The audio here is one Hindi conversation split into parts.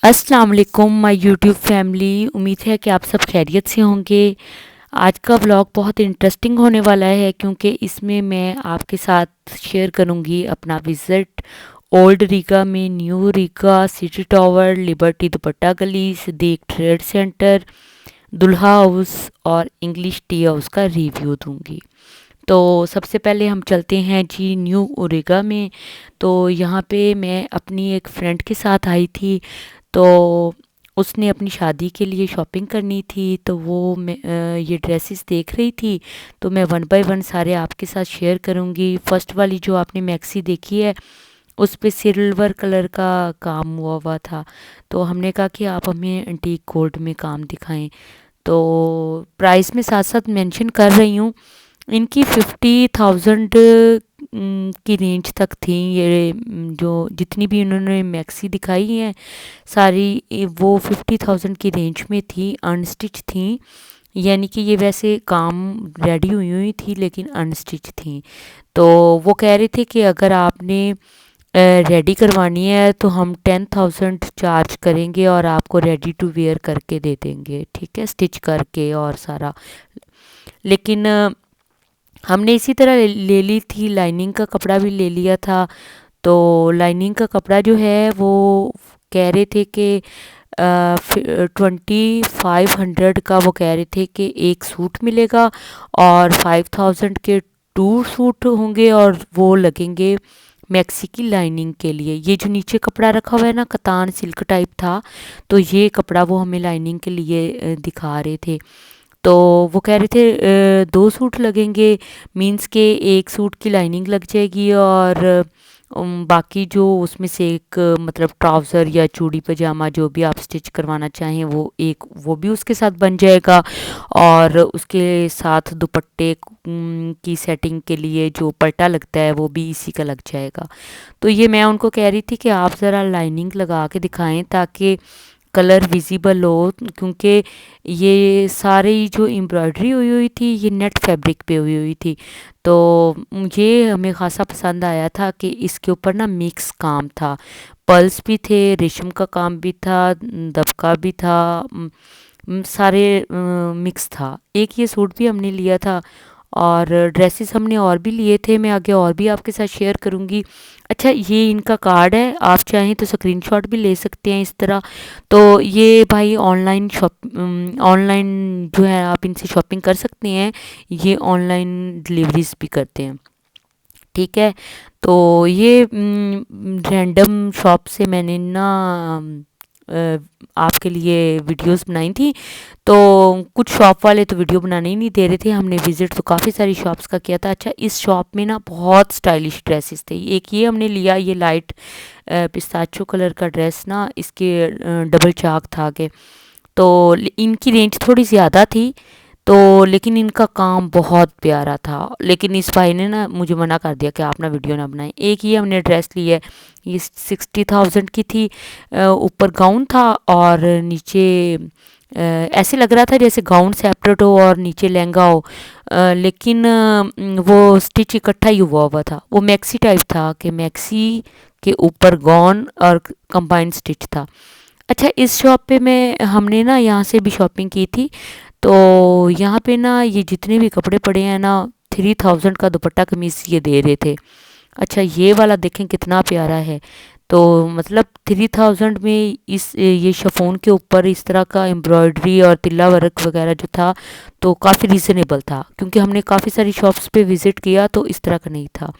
अस्सलाम वालेकुम माय यूट्यूब फैमिली। उम्मीद है कि आप सब खैरियत से होंगे। आज का व्लॉग बहुत इंटरेस्टिंग होने वाला है क्योंकि इसमें मैं आपके साथ शेयर करूंगी अपना विज़िट ओल्ड रीगा में, new Riga, city tower, liberty दुपट्टा गली, सदीक ट्रेड सेंटर, दुल्हा हाउस और इंग्लिश टी हाउस का रिव्यू दूंगी। तो सबसे पहले हम चलते हैं जी न्यू ओरेगा में। तो यहाँ पे मैं अपनी एक फ्रेंड के साथ आई थी। तो उसने अपनी शादी के लिए शॉपिंग करनी थी, तो वो ये ड्रेसेस देख रही थी। तो मैं वन बाय वन सारे आपके साथ शेयर करूँगी। फर्स्ट वाली जो आपने मैक्सी देखी है उस पे सिल्वर कलर का काम हुआ हुआ था। तो हमने कहा कि आप हमें एंटीक गोल्ड में काम दिखाएं। तो प्राइस में साथ साथ मेंशन कर रही हूँ, इनकी 50,000 की रेंज तक थी ये। जो जितनी भी उन्होंने मैक्सी दिखाई हैं सारी वो 50,000 की रेंज में थी, अनस्टिच थी। यानी कि ये वैसे काम रेडी हुई हुई थी लेकिन अनस्टिच थी। तो वो कह रहे थे कि अगर आपने रेडी करवानी है तो हम 10,000 चार्ज करेंगे और आपको रेडी टू वेयर करके दे देंगे, ठीक है, स्टिच करके और सारा। लेकिन हमने इसी तरह ले ली थी, लाइनिंग का कपड़ा भी ले लिया था। तो लाइनिंग का कपड़ा जो है वो कह रहे थे कि 2500 का, वो कह रहे थे कि एक सूट मिलेगा और 5000 के टू सूट होंगे और वो लगेंगे मैक्सी की लाइनिंग के लिए। ये जो नीचे कपड़ा रखा हुआ है ना, कतान सिल्क टाइप था, तो ये कपड़ा वो हमें लाइनिंग के लिए दिखा रहे थे। तो वो कह रहे थे दो सूट लगेंगे, मीन्स के एक सूट की लाइनिंग लग जाएगी और बाकी जो उसमें से एक मतलब ट्राउज़र या चूड़ी पजामा जो भी आप स्टिच करवाना चाहें वो एक वो भी उसके साथ बन जाएगा। और उसके साथ दुपट्टे की सेटिंग के लिए जो पट्टा लगता है वो भी इसी का लग जाएगा। तो ये मैं उनको कह रही थी कि आप ज़रा लाइनिंग लगा के दिखाएं ताकि कलर विजिबल हो, क्योंकि ये सारी जो एम्ब्रॉयडरी हुई हुई थी ये नेट फैब्रिक पे हुई हुई थी। तो ये हमें खासा पसंद आया था कि इसके ऊपर ना मिक्स काम था, पर्ल्स भी थे, रेशम का काम भी था, दबका भी था, सारे मिक्स था। एक ये सूट भी हमने लिया था और ड्रेसेस हमने और भी लिए थे, मैं आगे और भी आपके साथ शेयर करूँगी। अच्छा, ये इनका कार्ड है, आप चाहें तो स्क्रीनशॉट भी ले सकते हैं इस तरह। तो ये भाई ऑनलाइन जो है आप इनसे शॉपिंग कर सकते हैं, ये ऑनलाइन डिलीवरीज भी करते हैं, ठीक है। तो ये रैंडम शॉप से मैंने ना अ, आपके लिए वीडियोस बनाई थी। तो कुछ शॉप वाले तो वीडियो बनाने ही नहीं दे रहे थे, हमने विज़िट तो काफ़ी सारी शॉप्स का किया था। अच्छा, इस शॉप में ना बहुत स्टाइलिश ड्रेसेस थे। एक ये हमने लिया, ये लाइट पिस्ताचो कलर का ड्रेस ना, इसके डबल चाक था आगे। तो इनकी रेंज थोड़ी ज़्यादा थी, तो लेकिन इनका काम बहुत प्यारा था। लेकिन इस भाई ने ना मुझे मना कर दिया कि आप ना वीडियो ना बनाएं। एक ये हमने ड्रेस ली है, ये 60,000 की थी। ऊपर गाउन था और नीचे ऐसे लग रहा था जैसे गाउन सेपरेट हो और नीचे लहंगा हो। लेकिन वो स्टिच इकट्ठा ही हुआ हुआ था, वो मैक्सी टाइप था कि मैक्सी के ऊपर गाउन और कंबाइंड स्टिच था। अच्छा, इस शॉप पे मैं हमने ना यहाँ से भी शॉपिंग की थी। तो यहाँ पे ना ये जितने भी कपड़े पड़े हैं ना, 3000 का दुपट्टा कमीज ये दे रहे थे। अच्छा, ये वाला देखें कितना प्यारा है। तो मतलब 3000 में इस ये शिफॉन के ऊपर इस तरह का एम्ब्रॉयडरी और तिल्ला वर्क वगैरह जो था, तो काफ़ी रीज़नेबल था, क्योंकि हमने काफ़ी सारी शॉप्स पे विज़िट किया तो इस तरह का नहीं था,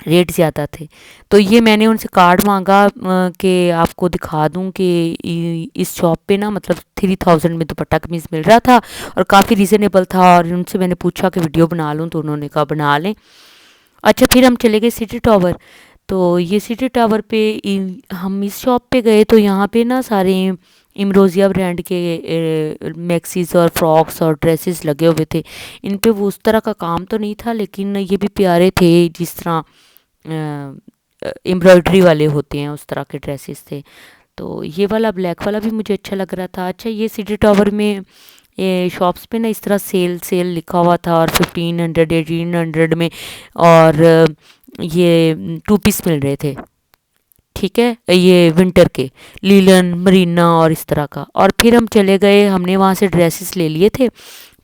रेट ज़्यादा थे। तो ये मैंने उनसे कार्ड मांगा कि आपको दिखा दूं कि इस शॉप पे ना मतलब 3000 में दुपट्टा कमीज़ मिल रहा था और काफ़ी रीज़नेबल था। और उनसे मैंने पूछा कि वीडियो बना लूं, तो उन्होंने कहा बना लें। अच्छा, फिर हम चले गए सिटी टावर। तो ये सिटी टावर पे हम इस शॉप पे गए तो यहाँ पे ना सारे इमरोज़िया ब्रांड के मैक्सीज और फ्रॉक्स और ड्रेसेस लगे हुए थे। इन पे वो उस तरह का काम तो नहीं था, लेकिन ये भी प्यारे थे, जिस तरह एम्ब्रॉयडरी वाले होते हैं उस तरह के ड्रेसेस थे। तो ये वाला ब्लैक वाला भी मुझे अच्छा लग रहा था। अच्छा, ये सिटी टावर में ये शॉप्स पे ना इस तरह सेल सेल लिखा हुआ था और 1500 1800 में, और ये टू पीस मिल रहे थे, ठीक है, ये विंटर के लीलन मरीना और इस तरह का। और फिर हम चले गए, हमने वहाँ से ड्रेसेस ले लिए थे।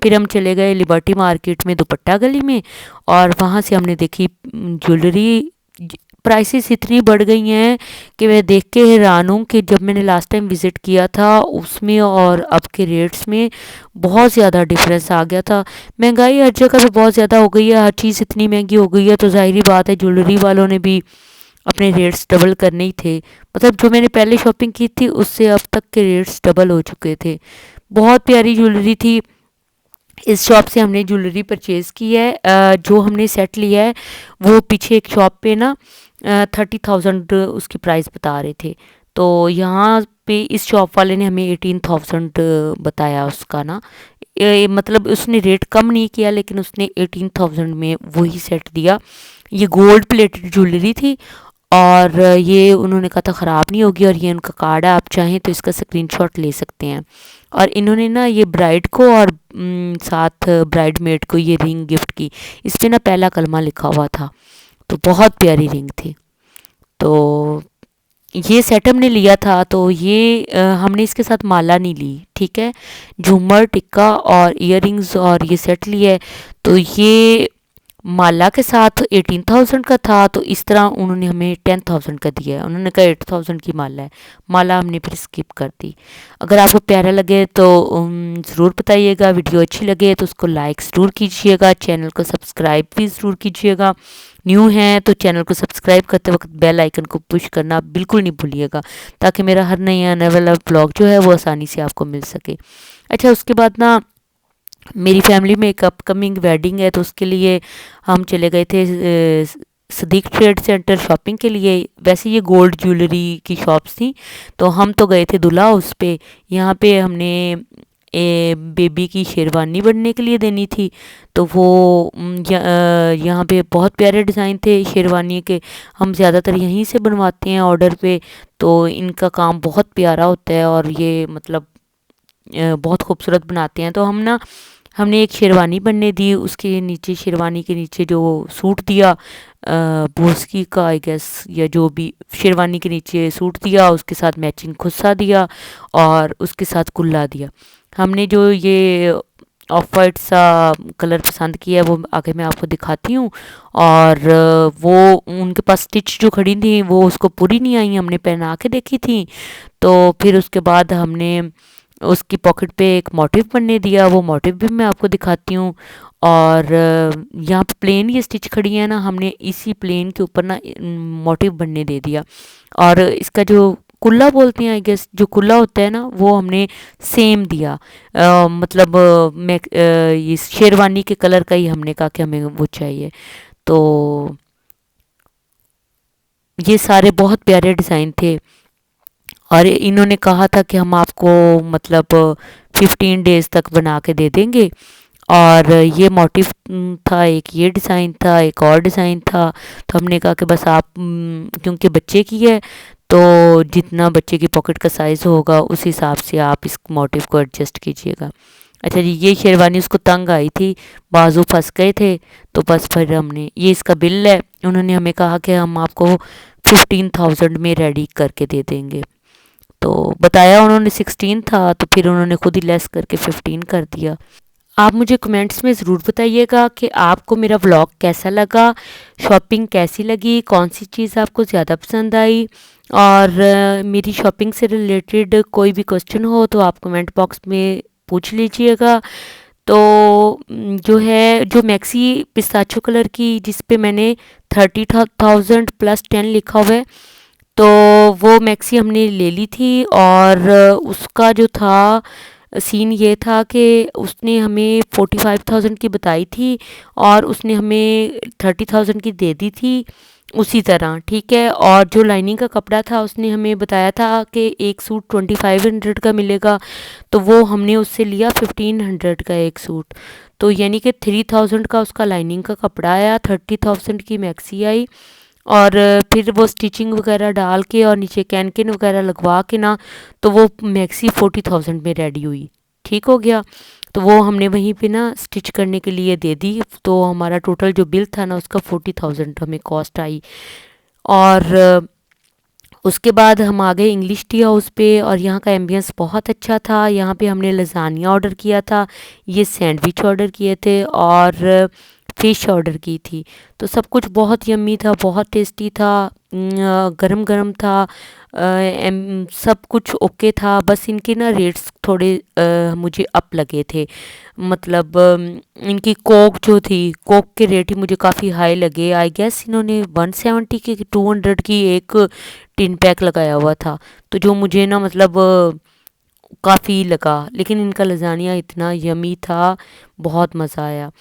फिर हम चले गए लिबर्टी मार्केट में दुपट्टा गली में, और वहाँ से हमने देखी ज्वेलरी। प्राइसेस इतनी बढ़ गई हैं कि मैं देख के हैरान हूँ कि जब मैंने लास्ट टाइम विज़िट किया था उसमें और अब के रेट्स में बहुत ज़्यादा डिफरेंस आ गया था। महंगाई हर जगह पे बहुत ज़्यादा हो गई है, हर चीज़ इतनी महंगी हो गई है, तो ज़ाहिर बात है ज्वेलरी वालों ने भी अपने रेट्स डबल करने ही थे। मतलब जो मैंने पहले शॉपिंग की थी उससे अब तक के रेट्स डबल हो चुके थे। बहुत प्यारी ज्वेलरी थी। इस शॉप से हमने ज्वेलरी परचेज़ की है। जो हमने सेट लिया है वो पीछे एक शॉप पे ना 30,000 उसकी प्राइस बता रहे थे, तो यहाँ पे इस शॉप वाले ने हमें 18,000 बताया उसका ना। मतलब उसने रेट कम नहीं किया, लेकिन उसने 18,000 में वही सेट दिया। ये गोल्ड प्लेटेड ज्वेलरी थी, और ये उन्होंने कहा था ख़राब नहीं होगी, और ये उनका कार्ड है, आप चाहें तो इसका स्क्रीनशॉट ले सकते हैं। और इन्होंने ना ये ब्राइड को और साथ ब्राइड मेड को ये रिंग गिफ्ट की। इस पे ना पहला कलमा लिखा हुआ था, तो बहुत प्यारी रिंग थी। तो ये सेट हमने लिया था, तो ये हमने इसके साथ माला नहीं ली, ठीक है। झूमर टिक्का और इयररिंग्स और ये सेट लिया है, तो ये माला के साथ 18,000 का था, तो इस तरह उन्होंने हमें 10,000 का दिया है। उन्होंने कहा 8,000 की माला है, माला हमने फिर स्किप कर दी। अगर आपको प्यारा लगे तो ज़रूर बताइएगा, वीडियो अच्छी लगे तो उसको लाइक ज़रूर कीजिएगा, चैनल को सब्सक्राइब भी ज़रूर कीजिएगा। न्यू हैं तो चैनल को सब्सक्राइब करते वक्त बेल आइकन को पुश करना बिल्कुल नहीं भूलिएगा, ताकि मेरा हर नया आने वाला ब्लॉग जो है वो आसानी से आपको मिल सके। अच्छा, उसके बाद ना मेरी फैमिली में एक अपकमिंग वेडिंग है, तो उसके लिए हम चले गए थे सदीक ट्रेड सेंटर शॉपिंग के लिए। वैसे ये गोल्ड ज्वेलरी की शॉप्स थी, तो हम तो गए थे दुल्हा हाउस पे। यहाँ पे हमने बेबी की शेरवानी बनने के लिए देनी थी, तो वो यहाँ पे बहुत प्यारे डिज़ाइन थे शेरवानी के। हम ज़्यादातर यहीं से बनवाते हैं ऑर्डर पे, तो इनका काम बहुत प्यारा होता है, और ये मतलब बहुत खूबसूरत बनाते हैं। तो हमने एक शेरवानी बनने दी, उसके नीचे शेरवानी के नीचे जो सूट दिया बोस्की का आई गेस, या जो भी, शेरवानी के नीचे सूट दिया, उसके साथ मैचिंग खुस्सा दिया, और उसके साथ कुल्ला दिया। हमने जो ये ऑफ वाइट सा कलर पसंद किया है वो आगे मैं आपको दिखाती हूँ। और वो उनके पास स्टिच जो खड़ी थी वो उसको पूरी नहीं आई, हमने पहना के देखी थी। तो फिर उसके बाद हमने उसकी पॉकेट पे एक मोटिव बनने दिया, वो मोटिव भी मैं आपको दिखाती हूँ। और यहाँ पे प्लेन ये स्टिच खड़ी है ना, हमने इसी प्लेन के ऊपर ना मोटिव बनने दे दिया। और इसका जो कुल्ला बोलते हैं आई गेस, जो कुल्ला होता है ना, वो हमने सेम दिया। मतलब मैं ये शेरवानी के कलर का ही हमने कहा कि हमें वो चाहिए। तो ये सारे बहुत प्यारे डिज़ाइन थे, और इन्होंने कहा था कि हम आपको मतलब 15 डेज़ तक बना के दे देंगे। और ये मोटिव था, एक ये डिज़ाइन था, एक और डिज़ाइन था। तो हमने कहा कि बस आप क्योंकि बच्चे की है, तो जितना बच्चे की पॉकेट का साइज़ होगा उस हिसाब से आप इस मोटिव को एडजस्ट कीजिएगा। अच्छा जी, ये शेरवानी उसको तंग आई थी, बाजू फंस गए थे, तो बस फिर हमने, ये इसका बिल है, उन्होंने हमें कहा कि हम आपको 15,000 में रेडी करके दे देंगे। तो बताया उन्होंने 16 था, तो फिर उन्होंने खुद ही लेस करके 15 कर दिया। आप मुझे कमेंट्स में ज़रूर बताइएगा कि आपको मेरा व्लॉग कैसा लगा, शॉपिंग कैसी लगी, कौन सी चीज़ आपको ज़्यादा पसंद आई। और मेरी शॉपिंग से रिलेटेड कोई भी क्वेश्चन हो तो आप कमेंट बॉक्स में पूछ लीजिएगा। तो जो है, जो मैक्सी पिस्ताचो कलर की जिस पे मैंने 30,000 प्लस 10 लिखा हुआ है, तो वो मैक्सी हमने ले ली थी। और उसका जो था सीन ये था कि उसने हमें 45,000 की बताई थी, और उसने हमें 30,000 की दे दी थी उसी तरह, ठीक है। और जो लाइनिंग का कपड़ा था उसने हमें बताया था कि एक सूट 2500 का मिलेगा, तो वो हमने उससे लिया 1500 का एक सूट। तो यानी कि 3000 का उसका लाइनिंग का कपड़ा आया, 30,000 की मैक्सी आई। और फिर वो स्टिचिंग वगैरह डाल के और नीचे कैनकिन वगैरह लगवा के ना, तो वो मैक्सी 40,000 में रेडी हुई, ठीक हो गया। तो वो हमने वहीं पे ना स्टिच करने के लिए दे दी, तो हमारा टोटल जो बिल था ना उसका 40,000 हमें कॉस्ट आई। और उसके बाद हम आ गए इंग्लिश टी हाउस पे और यहाँ का एम्बियंस बहुत अच्छा था। यहाँ पे हमने लज़ानिया ऑर्डर किया था, ये सैंडविच ऑर्डर किए थे और फ़िश ऑर्डर की थी। तो सब कुछ बहुत यम्मी था, बहुत टेस्टी था, गरम गरम था, सब कुछ ओके था। बस इनके ना रेट्स थोड़े मुझे अप लगे थे। मतलब इनकी कोक जो थी, कोक के रेट ही मुझे काफ़ी हाई लगे। आई गेस इन्होंने 170 की 200 की एक टिन पैक लगाया हुआ था, तो जो मुझे ना मतलब काफ़ी लगा। लेकिन इनका लज़ानिया इतना यमी था, बहुत मज़ा आया।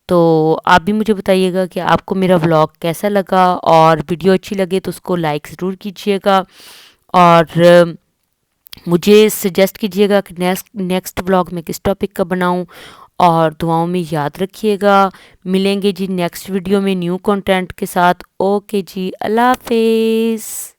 तो आप भी मुझे बताइएगा कि आपको मेरा व्लॉग कैसा लगा, और वीडियो अच्छी लगे तो उसको लाइक ज़रूर कीजिएगा, और मुझे सजेस्ट कीजिएगा कि नेक्स्ट नेक्स्ट व्लॉग मैं किस टॉपिक का बनाऊं। और दुआओं में याद रखिएगा। मिलेंगे जी नेक्स्ट वीडियो में न्यू कंटेंट के साथ। ओके जी, अल्लाह हाफिज़।